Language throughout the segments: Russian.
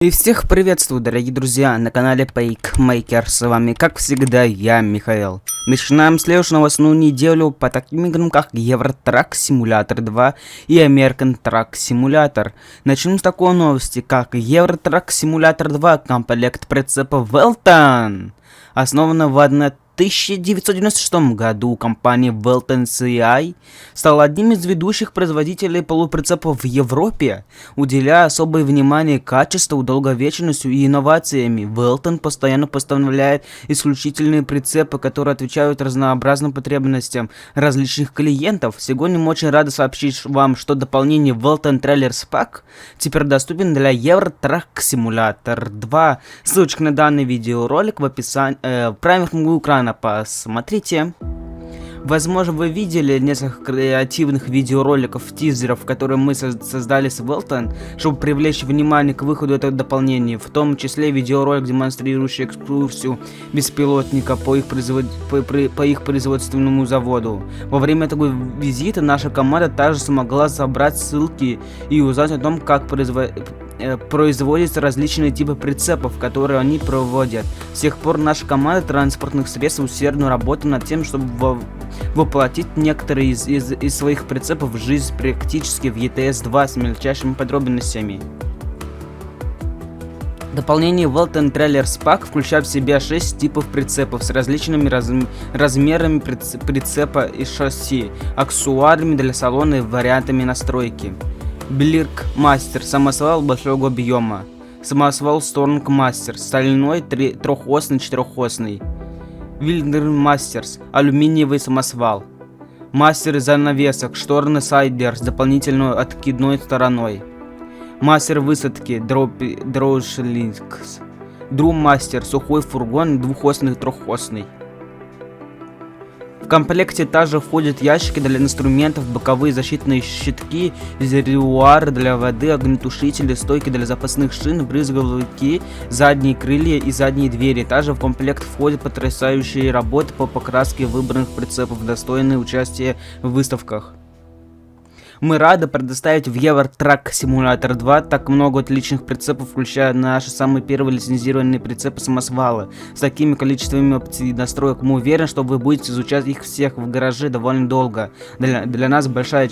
И всех приветствую, дорогие друзья, на канале PakeMaker. С вами, как всегда, я, Михаил. Начинаем следующую новостную неделю по таким играм, как Euro Truck Simulator 2 и American Truck Simulator. Начнем с такой новости, как Euro Truck Simulator 2, комплект прицепа Welton. Основана в 1996 году, компания Welton CI стала одним из ведущих производителей полуприцепов в Европе, уделяя особое внимание качеству, долговечностью и инновациями. Welton постоянно поставляет исключительные прицепы, которые отвечают разнообразным потребностям различных клиентов. Сегодня мы очень рады сообщить вам, что дополнение Welton Trailers Pack теперь доступен для Euro Truck Simulator 2. Ссылочка на данный видеоролик в описании, в правом углу экрана. Посмотрите. Возможно, вы видели несколько креативных видеороликов, тизеров, которые мы создали с Welton, чтобы привлечь внимание к выходу этого дополнения, в том числе видеоролик, демонстрирующий экскурсию беспилотника по их производственному заводу. Во время этого визита наша команда также смогла собрать ссылки и узнать о том, как производятся различные типы прицепов, которые они проводят. С тех пор наша команда транспортных средств усердно работает над тем, чтобы воплотить некоторые из своих прицепов в жизнь практически в ETS 2 с мельчайшими подробностями. Дополнение Welton Trailers Pack включает в себя 6 типов прицепов с различными размерами прицепа и шасси, аксессуарами для салона и вариантами настройки. Блирк Мастер, самосвал большого объема. Самосвал Storm Master, стальной, трехосный, четырехосный. Вильдер Мастерс, алюминиевый самосвал. Мастер занавесок, шторный сайдер с дополнительной откидной стороной. Мастер высадки, Дроушлинкс. Друм Мастер, сухой фургон, двухосный, трехосный. В комплекте также входят ящики для инструментов, боковые защитные щитки, резервуары для воды, огнетушители, стойки для запасных шин, брызговики, задние крылья и задние двери. Также в комплект входят потрясающие работы по покраске выбранных прицепов, достойные участия в выставках. Мы рады предоставить в Euro Truck Simulator 2 так много отличных прицепов, включая наши самые первые лицензированные прицепы-самосвалы. С такими количествами опций и настроек мы уверены, что вы будете изучать их всех в гараже довольно долго. Для нас большая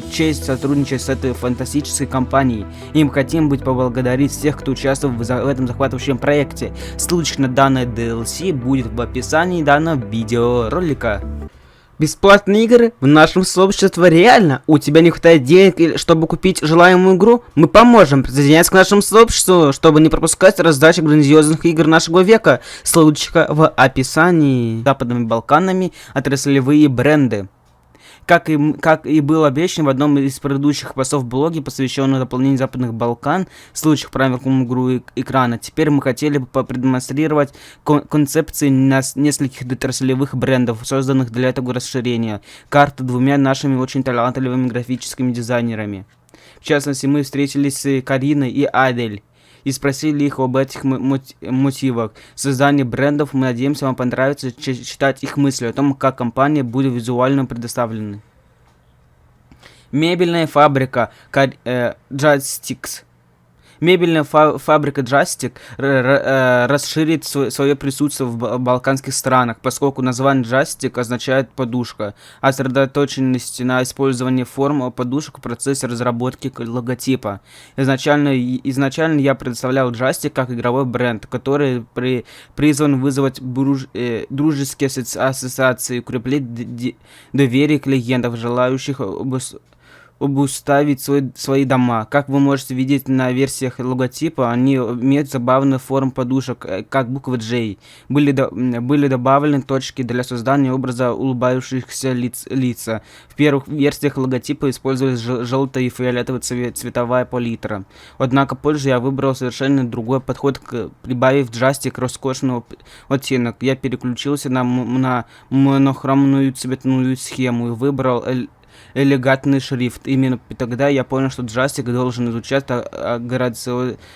честь сотрудничать с этой фантастической компанией. И мы хотим поблагодарить всех, кто участвовал в этом захватывающем проекте. Ссылочка на данное DLC будет в описании данного видеоролика. Бесплатные игры в нашем сообществе реально. У тебя не хватает денег, чтобы купить желаемую игру? Мы поможем. Присоединяйся к нашему сообществу, чтобы не пропускать раздачи грандиозных игр нашего века. Ссылочка в описании. Западными Балканами отраслевые бренды. Как и было обещано в одном из предыдущих постов в блоге, посвященном дополнению Западных Балкан, в случаях правильного углу экрана, теперь мы хотели бы продемонстрировать концепции нескольких отраслевых брендов, созданных для этого расширения. Карта двумя нашими очень талантливыми графическими дизайнерами. В частности, мы встретились с Кариной и Адель и спросили их об этих мотивах создания брендов. Мы надеемся, вам понравится читать их мысли о том, как компания будет визуально предоставлена. Мебельная фабрика Джастикс. Мебельная фабрика Джастик расширит свое присутствие в балканских странах, поскольку название Джастик означает подушка, а сосредоточенность на использовании форм подушек в процессе разработки логотипа. Изначально я представлял Джастик как игровой бренд, который призван вызвать дружеские ассоциации и укреплять доверие клиентов, желающих обуставить свои дома. Как вы можете видеть на версиях логотипа, они имеют забавную форму подушек, как буква J. Были добавлены точки для создания образа улыбающихся лица. В первых версиях логотипа использовались желтая и фиолетовая цветовая палитра. Однако позже я выбрал совершенно другой подход, прибавив Джастик роскошный оттенок. Я переключился на монохромную цветную схему и выбрал элегантный шрифт. Именно тогда я понял, что Джастик должен изучать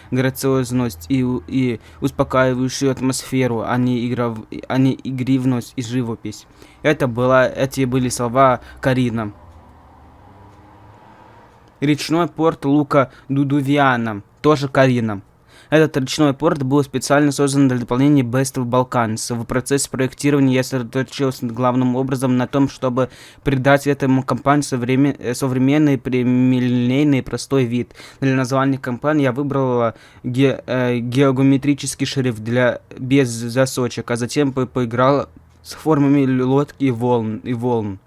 грациозность и успокаивающую атмосферу, а не игривность и живопись. Эти были слова Карина. Речной порт Лука Дудувиана, тоже Карина. Этот речной порт был специально создан для дополнения Best of Balkans. В процессе проектирования я сосредоточился главным образом на том, чтобы придать этому компании современный, прямолинейный, простой вид. Для названия компании я выбрал геометрический шрифт без засочек, а затем поиграл с формами лодки и волн,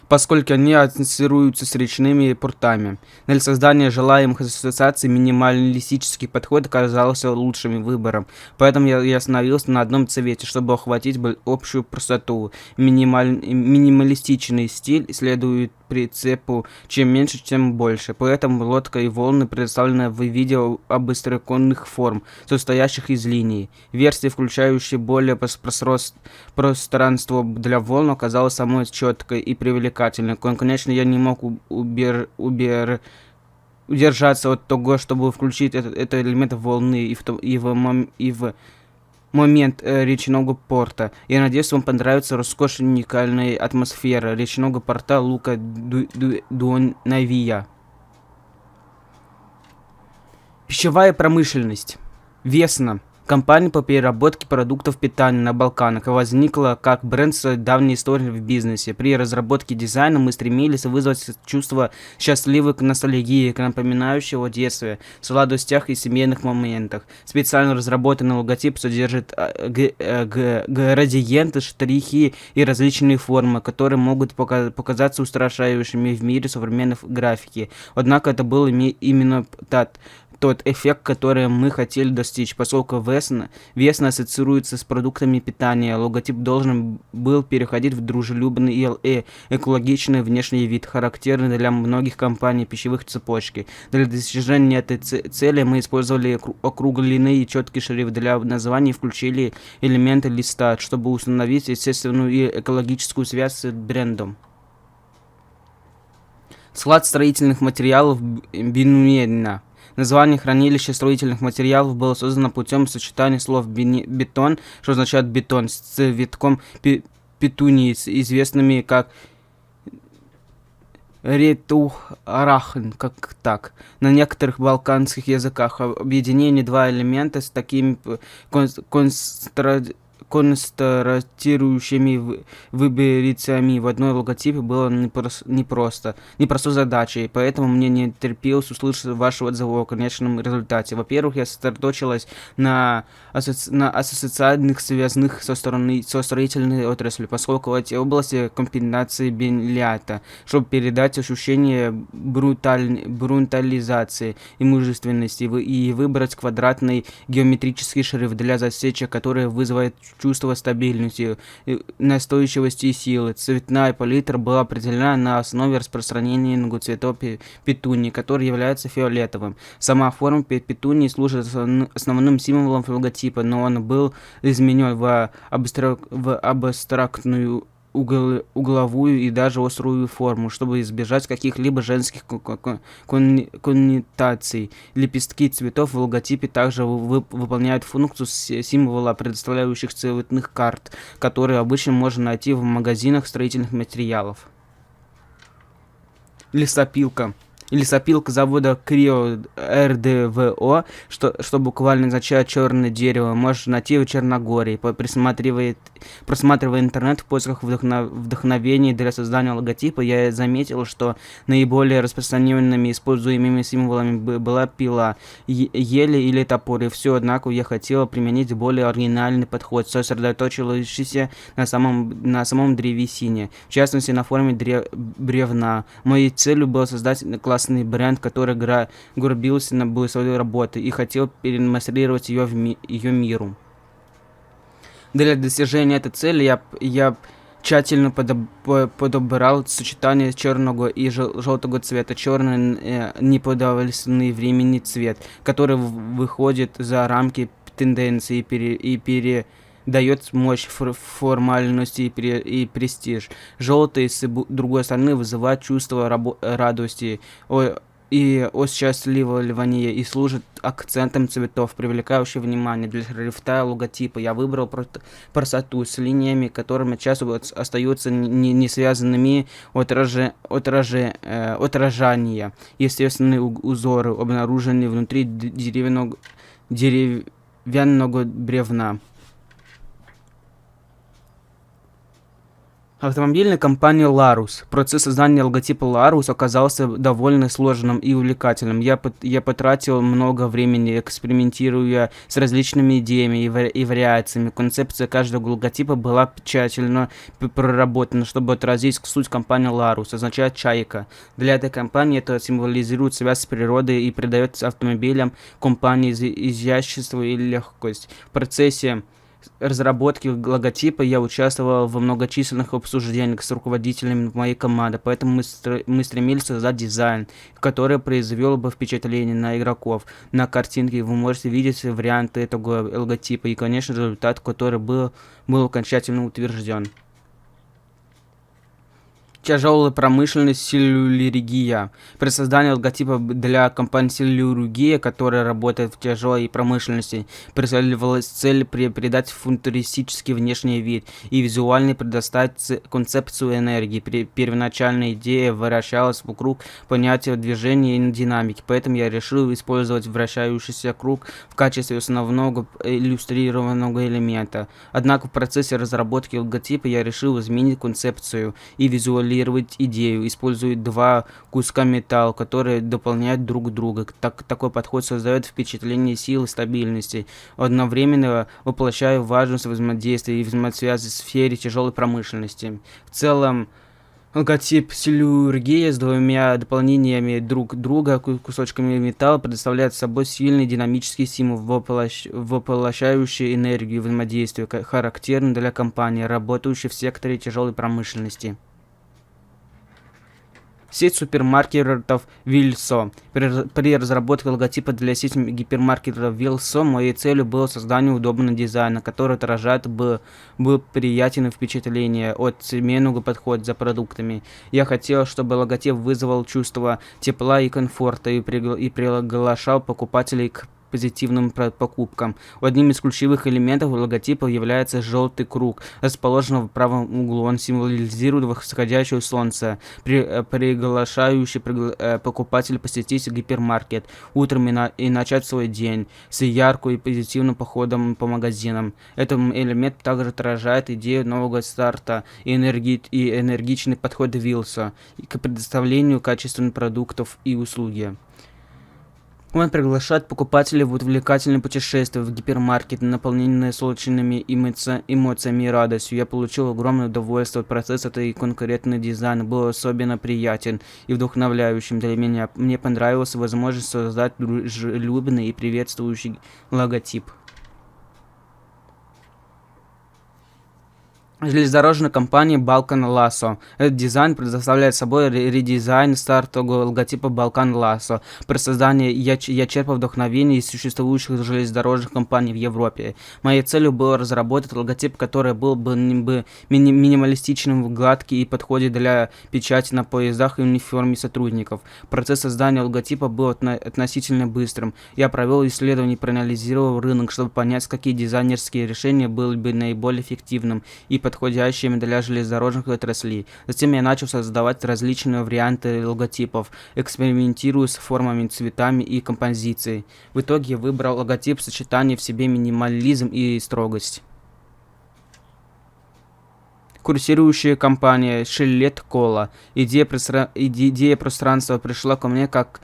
поскольку они ассоциируются с речными портами. Для создания желаемых ассоциаций минималистический подход оказался лучшим выбором, поэтому я остановился на одном цвете, чтобы охватить общую простоту. Минималистичный стиль следует прицепу чем меньше, тем больше, поэтому лодка и волны представлены в виде обостроконных форм, состоящих из линий. Версия, включающая более пространство для волн, оказалась самой четкой и привлекательной. Конечно, я не мог удержаться от того, чтобы включить этот элемент волны и в момент речного порта. Я надеюсь, вам понравится роскошь уникальной атмосферы речного порта Лука Дуонавия. Пищевая промышленность. Весна. Компания по переработке продуктов питания на Балканах возникла как бренд с давней историей в бизнесе. При разработке дизайна мы стремились вызвать чувство счастливой ностальгии, напоминающего детстве, сладостях и семейных моментах. Специально разработанный логотип содержит градиенты, штрихи и различные формы, которые могут показаться устрашающими в мире современной графики. Однако это был именно тот эффект, который мы хотели достичь, поскольку весна ассоциируется с продуктами питания. Логотип должен был переходить в дружелюбный и экологичный внешний вид, характерный для многих компаний пищевых цепочек. Для достижения этой цели мы использовали округленный и четкий шрифт. Для названия включили элементы листа, чтобы установить естественную и экологическую связь с брендом. Склад строительных материалов Бинуена. Название хранилища строительных материалов было создано путем сочетания слов бетон, что означает бетон, с цветком петунии, известными как ретухарахн, как так. На некоторых балканских языках объединение два элемента с такими конструирующими выборицами в одной логотипе было непростой задачей, поэтому мне не терпелось услышать ваши отзывы о конечном результате. Во-первых, я сосредоточилась на ассоциациях, связанных со строительной отраслью, поскольку эти области комбинации бенлята, чтобы передать ощущение брутализации и мужественности, и выбрать квадратный геометрический шрифт для засечек, который вызывает чувство стабильности, настойчивости и силы. Цветная палитра была определена на основе распространения цветов петунии, который является фиолетовым. Сама форма петунии служит основным символом логотипа, но он был изменен в абстрактную угловую и даже острую форму, чтобы избежать каких-либо женских коннотаций. Лепестки цветов в логотипе также выполняют функцию символа, предоставляющих цветных карт, которые обычно можно найти в магазинах строительных материалов. Лесопилка. Лесопилка завода Крио РДВО, что буквально означает черное дерево, можно найти в Черногории. Просматривая интернет в поисках вдохновения для создания логотипа, я заметил, что наиболее распространенными используемыми символами была пила, ели или топор. И все, однако, я хотел применить более оригинальный подход, сосредоточившийся на самом древесине, в частности на форме бревна. Моей целью было создать классный бренд, который горбился на своей работе и хотел передемонстрировать ее миру. Для достижения этой цели я тщательно подобрал сочетание черного и желтого цвета. Черный неподавленный времени цвет, который выходит за рамки тенденции и передает мощь, формальности и престиж. Желтый, с другой стороны, вызывает чувство радости, и осчастливливание и служит акцентом цветов, привлекающим внимание. Для шрифта логотипа я выбрал простоту с линиями, которыми часто остаются не связанными отражания. Естественные узоры, обнаруженные внутри деревянного бревна. Автомобильная компания Larus. Процесс создания логотипа Larus оказался довольно сложным и увлекательным. Я потратил много времени, экспериментируя с различными идеями и вариациями. Концепция каждого логотипа была тщательно проработана, чтобы отразить суть компании Larus, означает «чайка». Для этой компании это символизирует связь с природой и придает автомобилям компании изящество и легкость. В процессе разработки логотипа я участвовал во многочисленных обсуждениях с руководителями моей команды, поэтому мы стремились создать дизайн, который произвел бы впечатление на игроков. На картинке вы можете видеть варианты этого логотипа и, конечно, результат, который был окончательно утвержден. Тяжелая промышленность силургия. При создании логотипа для компании силургия, которая работает в тяжелой промышленности, преследовалась цель придать футуристический внешний вид и визуально предоставить концепцию энергии. Первоначальная идея вращалась вокруг понятия движения и динамики, поэтому я решил использовать вращающийся круг в качестве основного иллюстрированного элемента. Однако в процессе разработки логотипа я решил изменить концепцию и визуализировать идею, используя два куска металла, которые дополняют друг друга. Такой подход создает впечатление силы и стабильности, одновременно воплощая важность взаимодействия и взаимосвязи в сфере тяжелой промышленности. В целом, логотип силургия с двумя дополнениями друг друга кусочками металла представляет собой сильный динамический символ, воплощающий энергию взаимодействия, характерный для компании, работающей в секторе тяжелой промышленности. Сеть супермаркетов Вилсо. При разработке логотипа для сети гипермаркетов Вилсо моей целью было создание удобного дизайна, который отражает был приятен впечатление от семейного подхода за продуктами. Я хотел, чтобы логотип вызвал чувство тепла и комфорта и приглашал покупателей к позитивным покупкам. Одним из ключевых элементов логотипа является желтый круг, расположенный в правом углу. Он символизирует восходящее солнце, приглашающий покупателя посетить гипермаркет утром и начать свой день с ярким и позитивным походом по магазинам. Этот элемент также отражает идею нового старта и энергичный подход Вилса к предоставлению качественных продуктов и услуги. Он приглашает покупателей в увлекательное путешествие в гипермаркет, наполненное сочными эмоциями и радостью. Я получил огромное удовольствие от процесса, и конкретный дизайн был особенно приятен и вдохновляющим для меня. Мне понравилась возможность создать дружелюбный и приветствующий логотип. Железнодорожная компания Balkan Lasso. Этот дизайн предоставляет собой редизайн стартового логотипа Balkan Lasso. При создании я черпал вдохновение из существующих железнодорожных компаний в Европе. Моей целью было разработать логотип, который был бы минималистичным, гладкий и подходит для печати на поездах и униформе сотрудников. Процесс создания логотипа был относительно быстрым. Я провел исследование и проанализировал рынок, чтобы понять, какие дизайнерские решения были бы наиболее эффективным и подходящими для железнодорожных отраслей. Затем я начал создавать различные варианты логотипов, экспериментируя с формами, цветами и композицией. В итоге я выбрал логотип, сочетание в себе минимализм и строгость. Курсирующая компания Шиллет Кола. Идея пространства пришла ко мне как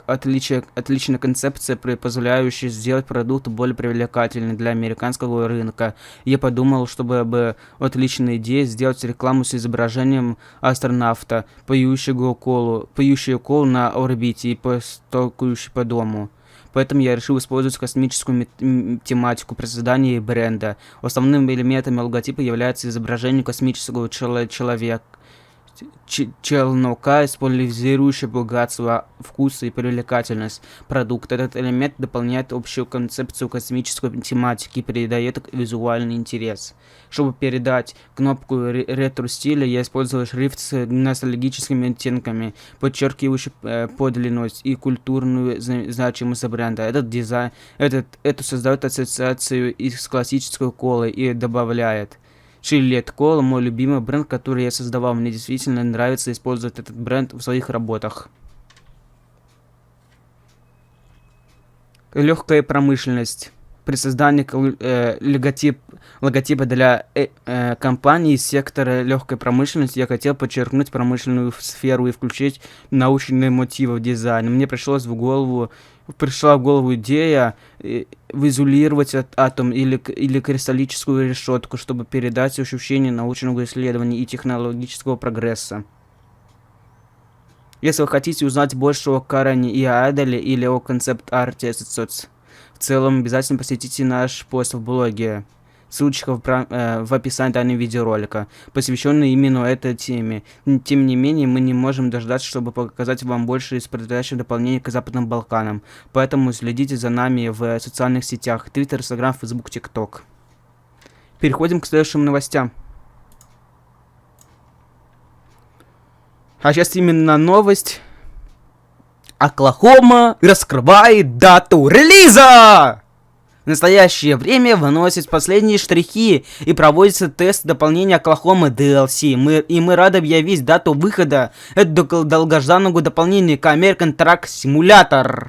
отличная концепция, позволяющая сделать продукт более привлекательным для американского рынка. Я подумал, чтобы отличная идея сделать рекламу с изображением астронавта, пьющего колу на орбите и постукающего по дому. Поэтому я решил использовать космическую тематику при создании бренда. Основными элементами логотипа является изображение космического челнока, использующий богатство, вкус и привлекательность продукта. Этот элемент дополняет общую концепцию космической тематики и передает визуальный интерес. Чтобы передать кнопку ретро-стиля, я использовал шрифт с ностальгическими оттенками, подчеркивающий подлинность и культурную значимость бренда. Это создает ассоциацию с классической колой и добавляет. Chillet Cola — мой любимый бренд, который я создавал. Мне действительно нравится использовать этот бренд в своих работах. Легкая промышленность. При создании логотипа для компании из сектора легкой промышленности я хотел подчеркнуть промышленную сферу и включить научные мотивы в дизайн. Мне пришла в голову идея визуализировать атом или кристаллическую решетку, чтобы передать ощущение научного исследования и технологического прогресса. Если вы хотите узнать больше о Карене и Аделе или о концепт-арте в целом, обязательно посетите наш пост в блоге. Ссылочка в описании данного видеоролика, посвященный именно этой теме. Тем не менее, мы не можем дождаться, чтобы показать вам больше из предыдущих дополнений к Западным Балканам. Поэтому следите за нами в социальных сетях: Twitter, Instagram, Facebook, TikTok. Переходим к следующим новостям. А сейчас именно новость. Оклахома раскрывает дату релиза! В настоящее время выносят последние штрихи и проводится тест дополнения Оклахомы DLC. Мы рады объявить дату выхода этого долгожданного дополнения к American Truck Simulator.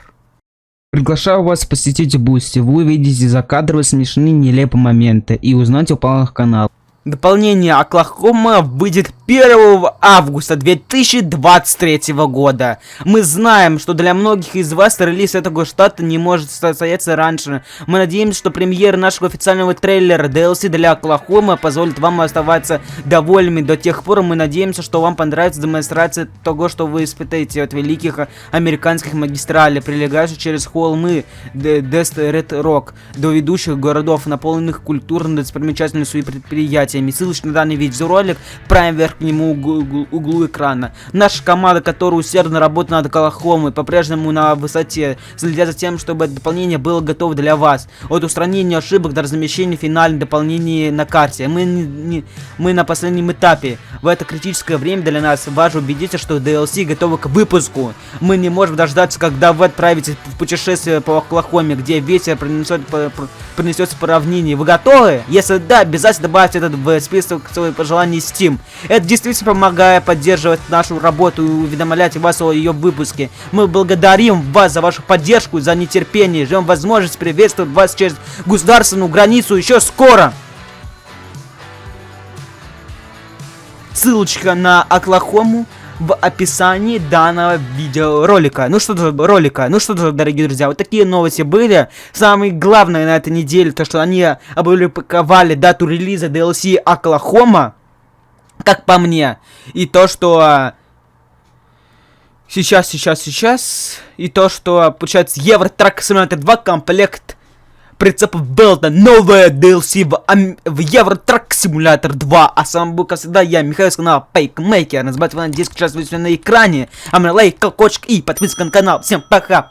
Приглашаю вас посетить Boosty. Вы увидите закадровые смешные нелепые моменты и узнаете о планах канала. Дополнение Оклахома выйдет 1 августа 2023 года. Мы знаем, что для многих из вас релиз этого штата не может состояться раньше. Мы надеемся, что премьера нашего официального трейлера DLC для Оклахома позволит вам оставаться довольными до тех пор. Мы надеемся, что вам понравится демонстрация того, что вы испытаете от великих американских магистралей, прилегающих через холмы Дест Ред Рок, до ведущих городов, наполненных культурными достопримечательностями и предприятиями. Ссылочка на данный видеоролик в правом верхнем углу экрана. Наша команда, которая усердно работает над Оклахомой, по-прежнему на высоте, следя за тем, чтобы это дополнение было готово для вас. От устранения ошибок до размещения финальных дополнений на карте. Мы на последнем этапе. В это критическое время для нас важно убедиться, что DLC готовы к выпуску. Мы не можем дождаться, когда вы отправитесь в путешествие по Оклахоме, где ветер принесется по равнине. Вы готовы? Если да, обязательно добавьте этот в список своих пожеланий Steam. Это действительно помогает поддерживать нашу работу и уведомлять вас о ее выпуске. Мы благодарим вас за вашу поддержку, за нетерпение. Ждем возможность приветствовать вас через государственную границу еще скоро. Ссылочка на Оклахому в описании данного видеоролика. Ну что же, дорогие друзья, вот такие новости были. Самое главное на этой неделе, то что они опубликовали дату релиза DLC Оклахома, как по мне. И то, что сейчас, и то, что получается Euro Truck Simulator 2 комплект прицепов Белта, новая DLC в Euro Truck Simulator 2. А с вами был, как всегда, я, Михаил, с канала Пайкмейкер. Не забывайте, на 10 сейчас на экране. А мне лайк, колокольчик и подписка на канал. Всем пока.